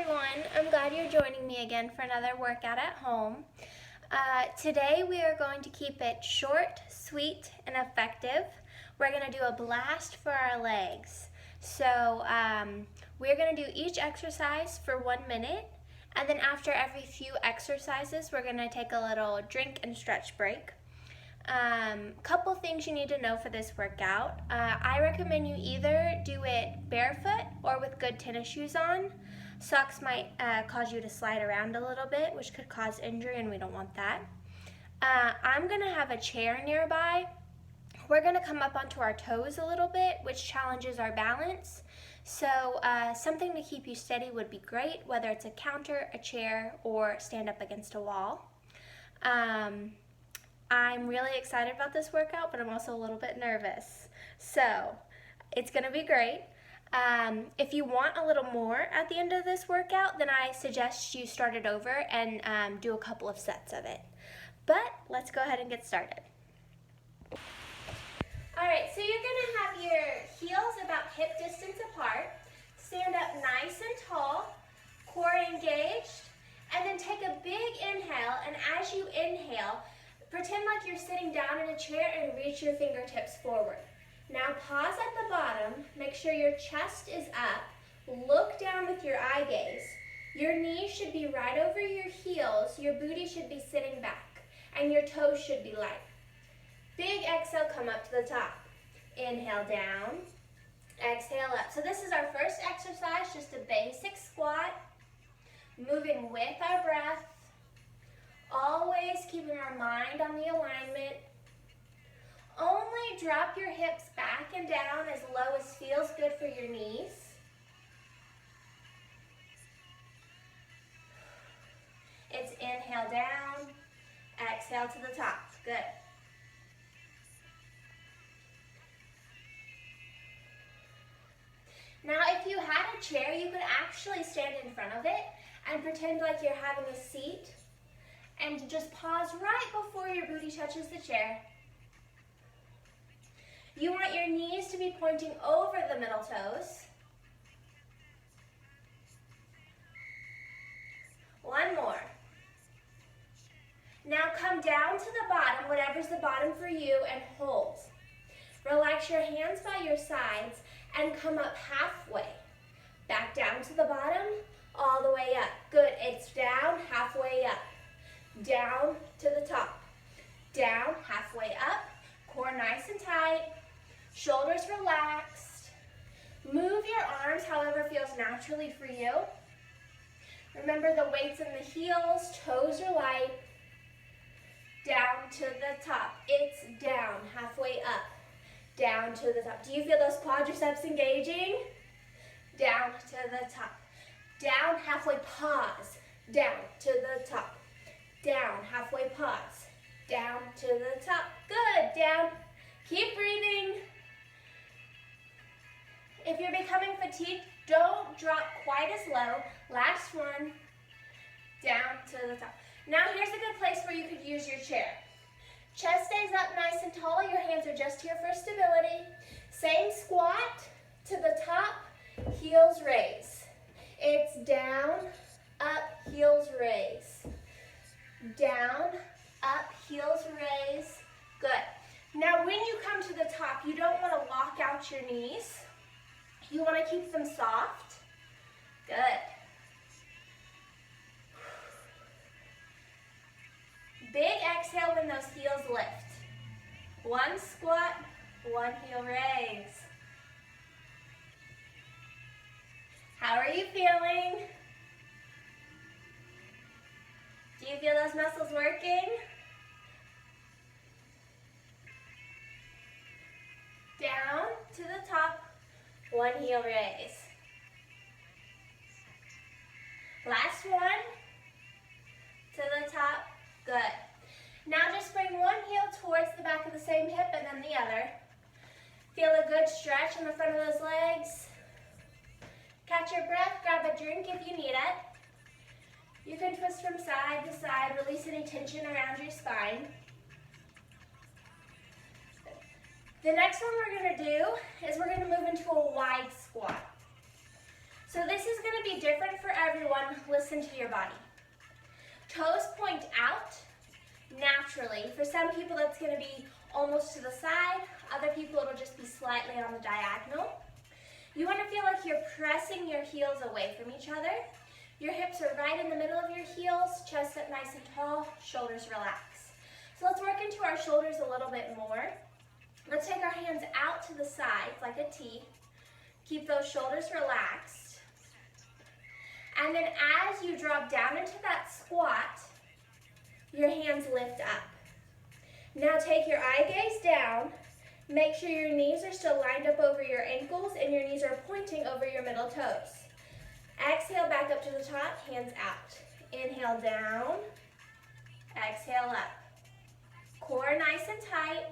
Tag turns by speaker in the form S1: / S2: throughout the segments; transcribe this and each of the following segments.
S1: everyone, I'm glad you're joining me again for another workout at home. Today we are going to keep it short, sweet, and effective. We're going to do a blast for our legs. So we're going to do each exercise for 1 minute, and then after every few exercises we're going to take a little drink and stretch break. Couple things you need to know for this workout. I recommend you either do it barefoot or with good tennis shoes on. Socks might cause you to slide around a little bit, which could cause injury, and we don't want that. I'm going to have a chair nearby. We're going to come up onto our toes a little bit, which challenges our balance. So something to keep you steady would be great, whether it's a counter, a chair, or stand up against a wall. I'm really excited about this workout, but I'm also a little bit nervous. So it's going to be great. If you want a little more at the end of this workout, then I suggest you start it over and do a couple of sets of it. But let's go ahead and get started. Alright, so you're going to have your heels about hip distance apart. Stand up nice and tall, core engaged, and then take a big inhale, and as you inhale, pretend like you're sitting down in a chair and reach your fingertips forward. Now pause at the bottom, make sure your chest is up, look down with your eye gaze. Your knees should be right over your heels, your booty should be sitting back, and your toes should be light. Big exhale, come up to the top. Inhale down, exhale up. So this is our first exercise, just a basic squat, moving with our breath. Always keeping our mind on the alignment. Only drop your hips back and down as low as feels good for your knees. It's inhale down, exhale to the top. Good. Now if you had a chair, you could actually stand in front of it and pretend like you're having a seat. And just pause right before your booty touches the chair. You want your knees to be pointing over the middle toes. One more. Now come down to the bottom, whatever's the bottom for you, and hold. Relax your hands by your sides and come up halfway. Back down to the bottom, all the way up. Good, it's down, halfway up. Down to the top, down, halfway up, core nice and tight, shoulders relaxed. Move your arms however feels naturally for you. Remember the weights in the heels, toes are light. Down to the top, it's down, halfway up, down to the top. Do you feel those quadriceps engaging? Down to the top, down, halfway, pause, down to the top. Down, halfway pause, down to the top, good, down, keep breathing. If you're becoming fatigued, don't drop quite as low. Last one, down to the top. Now here's a good place where you could use your chair. Chest stays up nice and tall, your hands are just here for stability. Same squat to the top, heels raise. It's down, up, heels raise. Down, up, heels raise. Good. Now when you come to the top, you don't want to lock out your knees. You want to keep them soft. Good. Big exhale when those heels lift. One squat, one heel raise. How are you feeling? Do you feel those muscles working? Down to the top, one heel raise. Last one, to the top, good. Now just bring one heel towards the back of the same hip and then the other. Feel a good stretch in the front of those legs. Catch your breath, grab a drink if you need it. You can twist from side to side, release any tension around your spine. The next one we're going to do is we're going to move into a wide squat. So this is going to be different for everyone. Listen to your body. Toes point out naturally. For some people that's going to be almost to the side. Other people it'll just be slightly on the diagonal. You want to feel like you're pressing your heels away from each other. Your hips are right in the middle of your heels, chest up nice and tall, shoulders relax. So let's work into our shoulders a little bit more. Let's take our hands out to the sides like a T. Keep those shoulders relaxed. And then as you drop down into that squat, your hands lift up. Now take your eye gaze down. Make sure your knees are still lined up over your ankles and your knees are pointing over your middle toes. Exhale back up to the top, hands out. Inhale down, exhale up. Core nice and tight.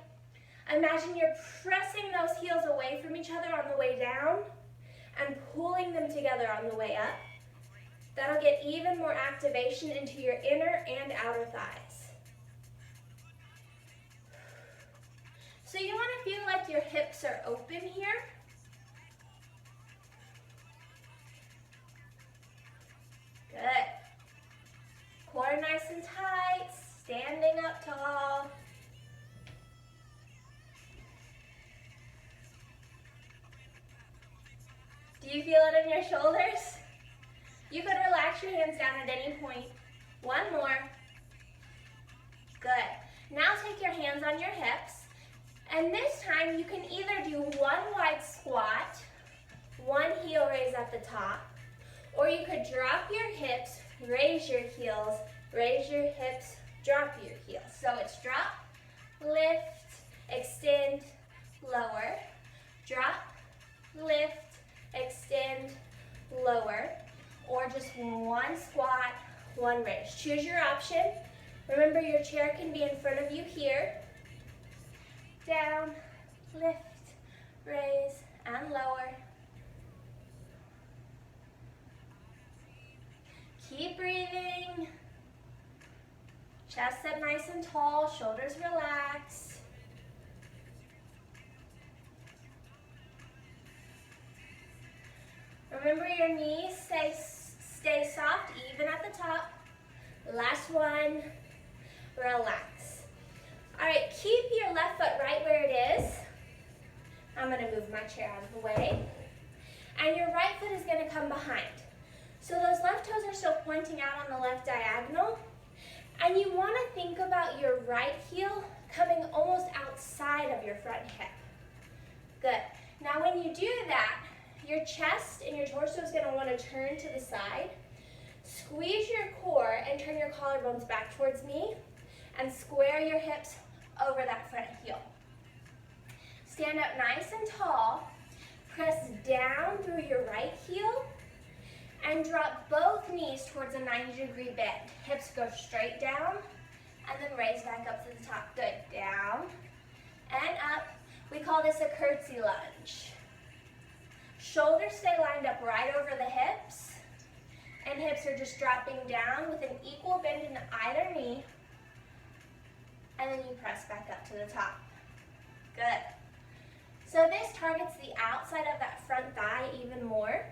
S1: Imagine you're pressing those heels away from each other on the way down and pulling them together on the way up. That'll get even more activation into your inner and outer thighs. So you want to feel like your hips are open here. Good. Core nice and tight, standing up tall. Do you feel it in your shoulders? You could relax your hands down at any point. One more. Good. Now take your hands on your hips. And this time you can either do one wide squat, one heel raise at the top, or you could drop your hips, raise your heels, raise your hips, drop your heels. So it's drop, lift, extend, lower, drop, lift, extend, lower, or just one squat, one raise. Choose your option. Remember your chair can be in front of you here. Down, lift, raise, and lower. Keep breathing. Chest up nice and tall, shoulders relaxed. Remember your knees stay soft, even at the top. Last one, relax. All right, keep your left foot right where it is. I'm gonna move my chair out of the way. And your right foot is gonna come behind. So those left toes are still pointing out on the left diagonal. And you wanna think about your right heel coming almost outside of your front hip. Good. Now when you do that, your chest and your torso is gonna wanna turn to the side. Squeeze your core and turn your collarbones back towards me and square your hips over that front heel. Stand up nice and tall. Press down through your right heel and drop both knees towards a 90-degree bend. Hips go straight down and then raise back up to the top. Good. Down and up. We call this a curtsy lunge. Shoulders stay lined up right over the hips, and hips are just dropping down with an equal bend in either knee, and then you press back up to the top. Good. So this targets the outside of that front thigh even more.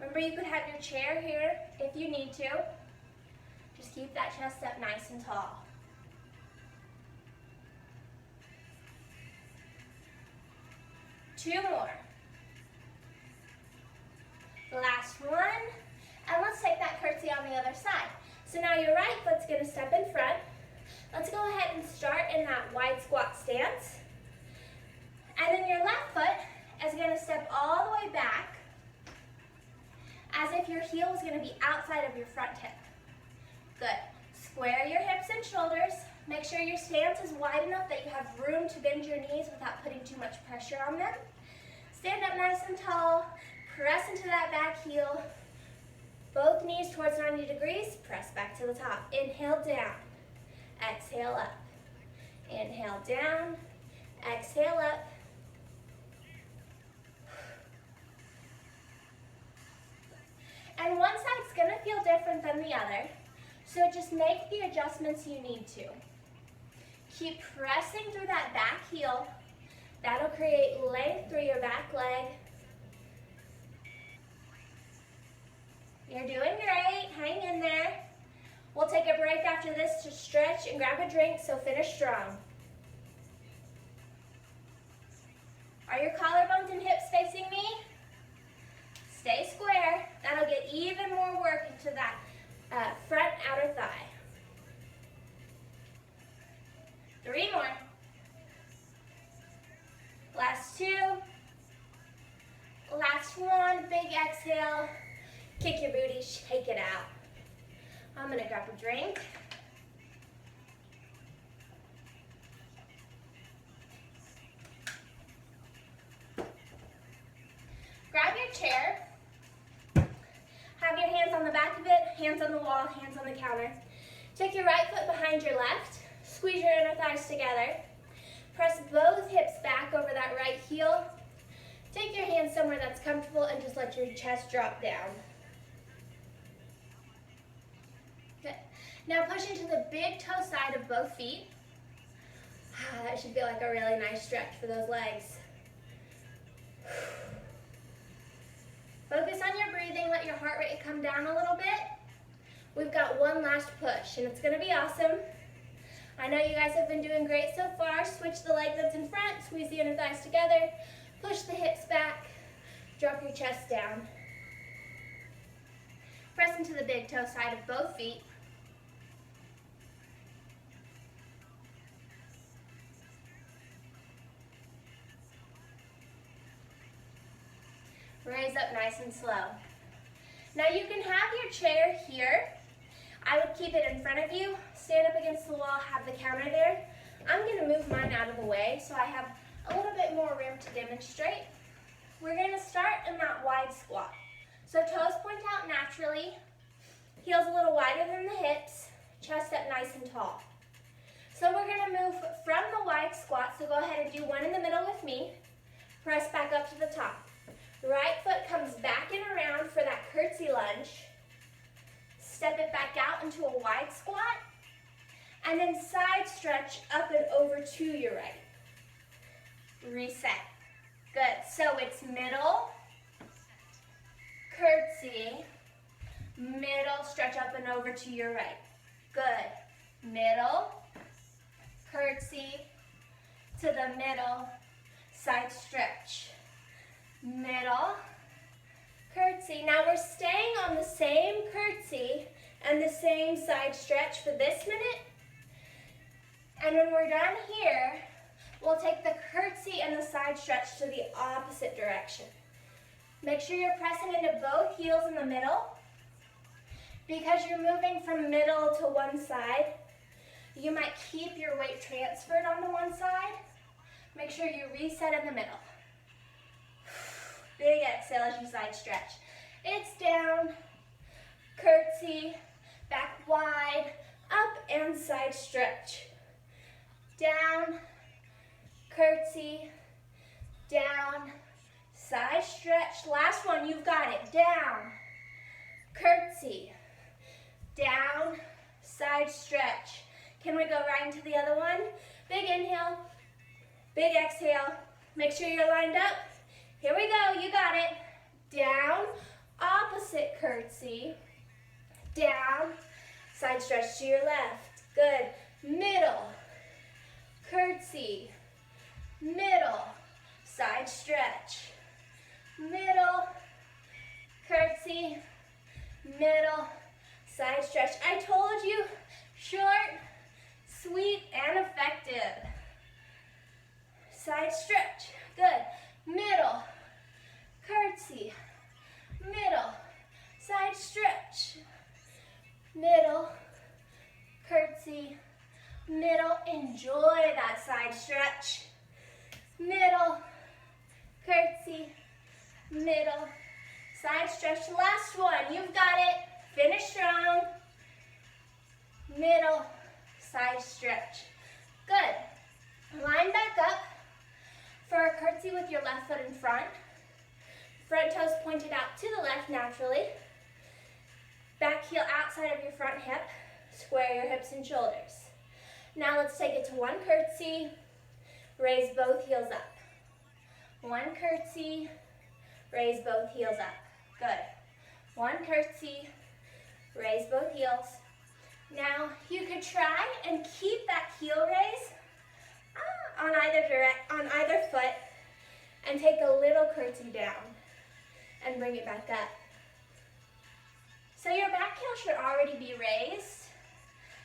S1: Remember, you could have your chair here if you need to. Just keep that chest up nice and tall. Two more. Last one. And let's take that curtsy on the other side. So now your right foot's going to step in front. Let's go ahead and start in that wide squat stance. And then your left foot is going to step all the way back as if your heel is going to be outside of your front hip. Good. Square your hips and shoulders. Make sure your stance is wide enough that you have room to bend your knees without putting too much pressure on them. Stand up nice and tall. Press into that back heel. Both knees towards 90 degrees. Press back to the top. Inhale down. Exhale up. Inhale down. Exhale up. And one side's going to feel different than the other, so just make the adjustments you need to. Keep pressing through that back heel. That'll create length through your back leg. You're doing great. Hang in there. We'll take a break after this to stretch and grab a drink, so finish strong. Are your collarbones and hips facing me? Stay square. That'll get even more work into that front outer thigh. 3 more. Last 2. Last 1. Big exhale. Kick your booty, shake it out. I'm gonna grab a drink. Grab your chair. Have your hands on the back of it, hands on the wall, hands on the counter. Take your right foot behind your left. Squeeze your inner thighs together. Press both hips back over that right heel. Take your hands somewhere that's comfortable and just let your chest drop down. Good. Now push into the big toe side of both feet. That should feel like a really nice stretch for those legs. Focus on your breathing. Let your heart rate come down a little bit. We've got one last push, and it's going to be awesome. I know you guys have been doing great so far. Switch the leg that's in front. Squeeze the inner thighs together. Push the hips back. Drop your chest down. Press into the big toe side of both feet. Raise up nice and slow. Now you can have your chair here. I would keep it in front of you. Stand up against the wall, have the counter there. I'm going to move mine out of the way so I have a little bit more room to demonstrate. We're going to start in that wide squat. So toes point out naturally, heels a little wider than the hips, chest up nice and tall. So we're going to move from the wide squat, so go ahead and do one in the middle with me. Press back up to the top. Right foot comes back and around for that curtsy lunge. Step it back out into a wide squat. And then side stretch up and over to your right. Reset. Good. So it's middle, curtsy, middle, stretch up and over to your right. Good. Middle, curtsy, to the middle, side stretch. Middle, curtsy. Now we're staying on the same curtsy and the same side stretch for this minute. And when we're done here, we'll take the curtsy and the side stretch to the opposite direction. Make sure you're pressing into both heels in the middle. Because you're moving from middle to one side, you might keep your weight transferred onto one side. Make sure you reset in the middle. Big exhale as you side stretch. It's down, curtsy, back wide, up and side stretch. Down, curtsy, down, side stretch. Last one, you've got it. Down, curtsy, down, side stretch. Can we go right into the other one? Big inhale, big exhale. Make sure you're lined up. Here we go, you got it. Down, opposite curtsy, down, side stretch to your left. Good. Middle, curtsy, middle, side stretch. Middle, curtsy, middle, side stretch. I told you, short, sweet, and effective. Side stretch. Good. Middle, curtsy, middle, side stretch, middle, curtsy, middle, enjoy that side stretch, middle, curtsy, middle, side stretch. Last one, you've got it. Finish strong, middle, side stretch. Good. Line back up. For a curtsy with your left foot in front. Front toes pointed out to the left naturally. Back heel outside of your front hip. Square your hips and shoulders. Now let's take it to one curtsy. Raise both heels up. One curtsy. Raise both heels up. Good. One curtsy, raise both heels. Now you could try and keep that heel raise on either foot and take a little curtsy down and bring it back up. So your back heel should already be raised.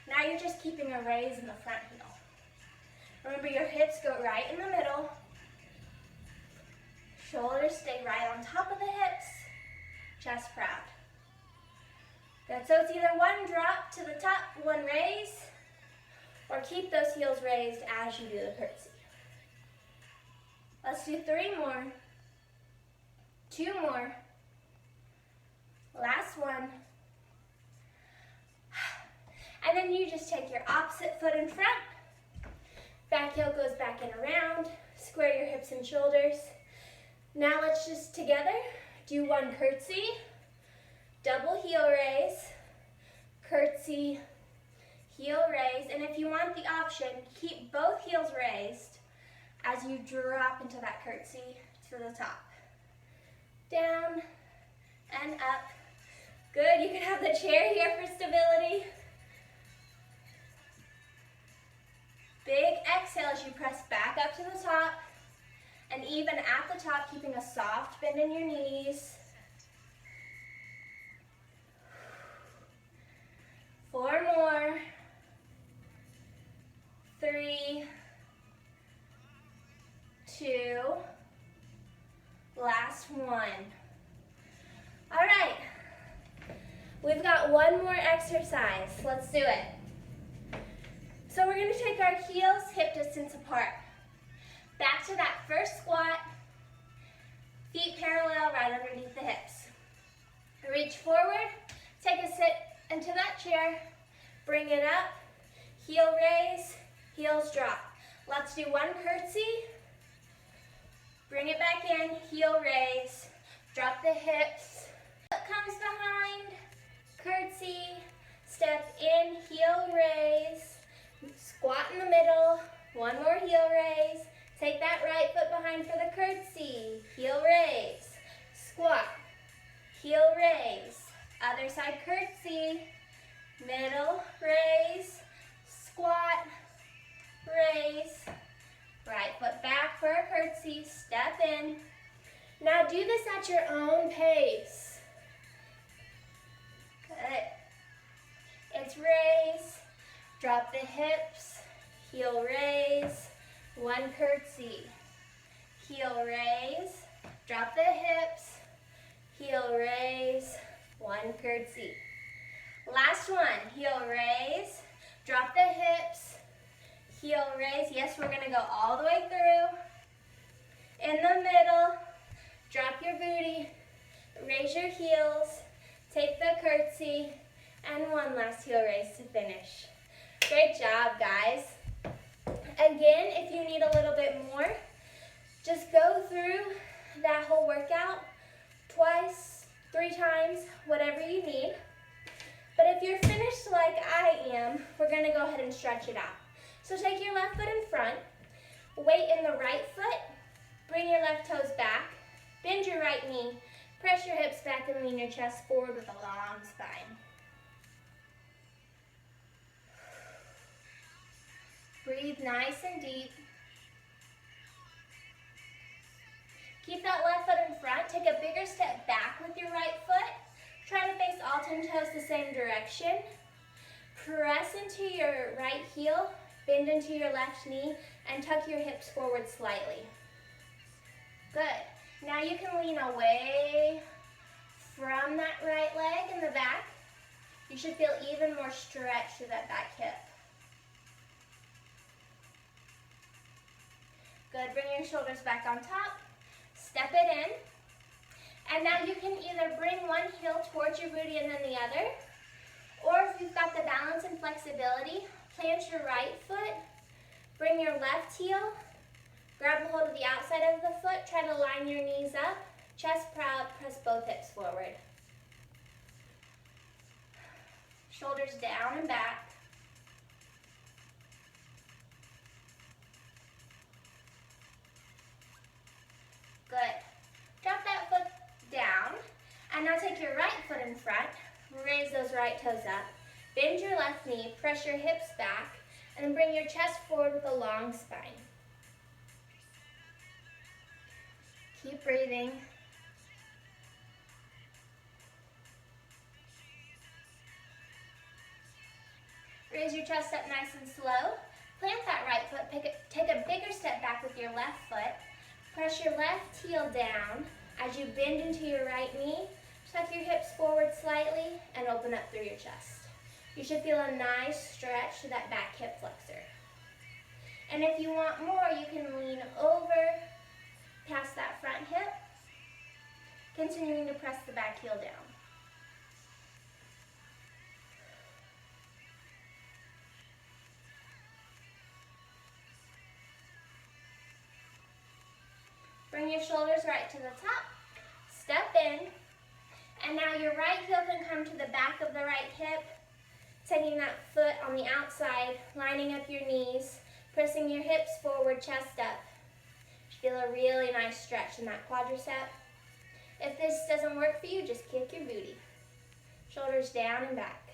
S1: Now you're just keeping a raise in the front heel. Remember, your hips go right in the middle. Shoulders stay right on top of the hips. Chest proud. Good, so it's either one drop to the top, one raise, or keep those heels raised as you do the curtsy. Let's do 3 more. 2 more. Last one. And then you just take your opposite foot in front. Back heel goes back and around. Square your hips and shoulders. Now let's just together do one curtsy, double heel raise, curtsy, heel raise. And if you want the option, keep both heels raised as you drop into that curtsy to the top. Down and up. Good, you can have the chair here for stability. Big exhale as you press back up to the top. And even at the top, keeping a soft bend in your knees. 4 more. 3, 2, last one. All right, we've got one more exercise. Let's do it. So we're going to take our heels hip distance apart. Back to that first squat. Feet parallel right underneath the hips. Reach forward, take a sit into that chair, bring it up, heel raise, heels drop. Let's do one curtsy, bring it back in, heel raise, drop the hips, foot comes behind, curtsy, step in, heel raise, squat in the middle, one more heel raise, take that right foot behind for the curtsy, heel raise, squat, heel raise, other side curtsy, middle, raise, squat, raise, right foot back for a curtsy, step in. Now do this at your own pace. Good. It's raise, drop the hips, heel raise, one curtsy, heel raise, drop the hips, heel raise, one curtsy. Last one, heel raise, drop the hips, heel raise. Yes, we're gonna go all the way through. In the middle, drop your booty, raise your heels, take the curtsy, and one last heel raise to finish. Great job, guys. Again, if you need a little bit more, just go through that whole workout twice, 3 times, whatever you need. But if you're finished like I am, we're gonna go ahead and stretch it out. So take your left foot in front, weight in the right foot, bring your left toes back, bend your right knee, press your hips back and lean your chest forward with a long spine. Breathe nice and deep. Keep that left foot in front. Take a bigger step back with your right foot. Try to face all 10 toes the same direction. Press into your right heel, bend into your left knee, and tuck your hips forward slightly. Good. Now you can lean away from that right leg in the back. You should feel even more stretch through that back hip. Good, bring your shoulders back on top, step it in, and now you can either bring one heel towards your booty and then the other, or if you've got the balance and flexibility, plant your right foot, bring your left heel, grab a hold of the outside of the foot, try to line your knees up, chest proud, press both hips forward. Shoulders down and back. Good. Drop that foot down, and And now take your right foot in front, raise those right toes up, bend your left knee, press your hips back, and then bring your chest forward with a long spine. Keep breathing. Raise your chest up nice and slow. Plant that right foot, take a bigger step back with your left foot. Press your left heel down as you bend into your right knee. Tuck your hips forward slightly and open up through your chest. You should feel a nice stretch to that back hip flexor. And if you want more, you can lean over past that front hip, continuing to press the back heel down. Bring your shoulders right to the top, step in, and now your right heel can come to the back of the right hip, taking that foot on the outside, lining up your knees, pressing your hips forward, chest up. Feel a really nice stretch in that quadricep. If this doesn't work for you, just kick your booty. Shoulders down and back.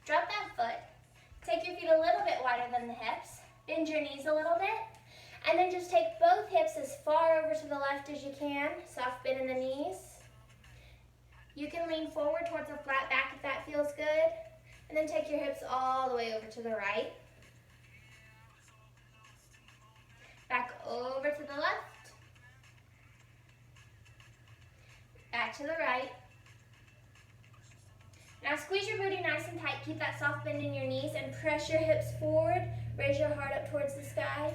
S1: Drop that foot. Take your feet a little bit wider than the hips. Bend your knees a little bit. And then just take both hips as far over to the left as you can. Soft bend in the knees. You can lean forward towards a flat back if that feels good. And then take your hips all the way over to the right. Back over to the left. Back to the right. Now squeeze your booty nice and tight. Keep that soft bend in your knees and press your hips forward. Raise your heart up towards the sky.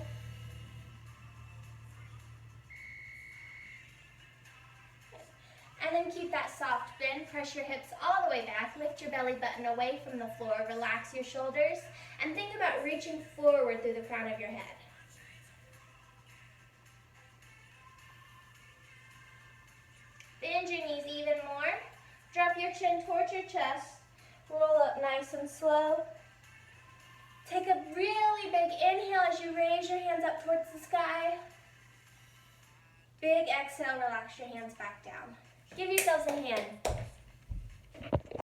S1: And then keep that soft bend. Press your hips all the way back. Lift your belly button away from the floor. Relax your shoulders. And think about reaching forward through the crown of your head. Bend your knees even more. Drop your chin towards your chest. Roll up nice and slow. Take a really big inhale as you raise your hands up towards the sky. Big exhale, relax your hands back down. Give yourselves a hand.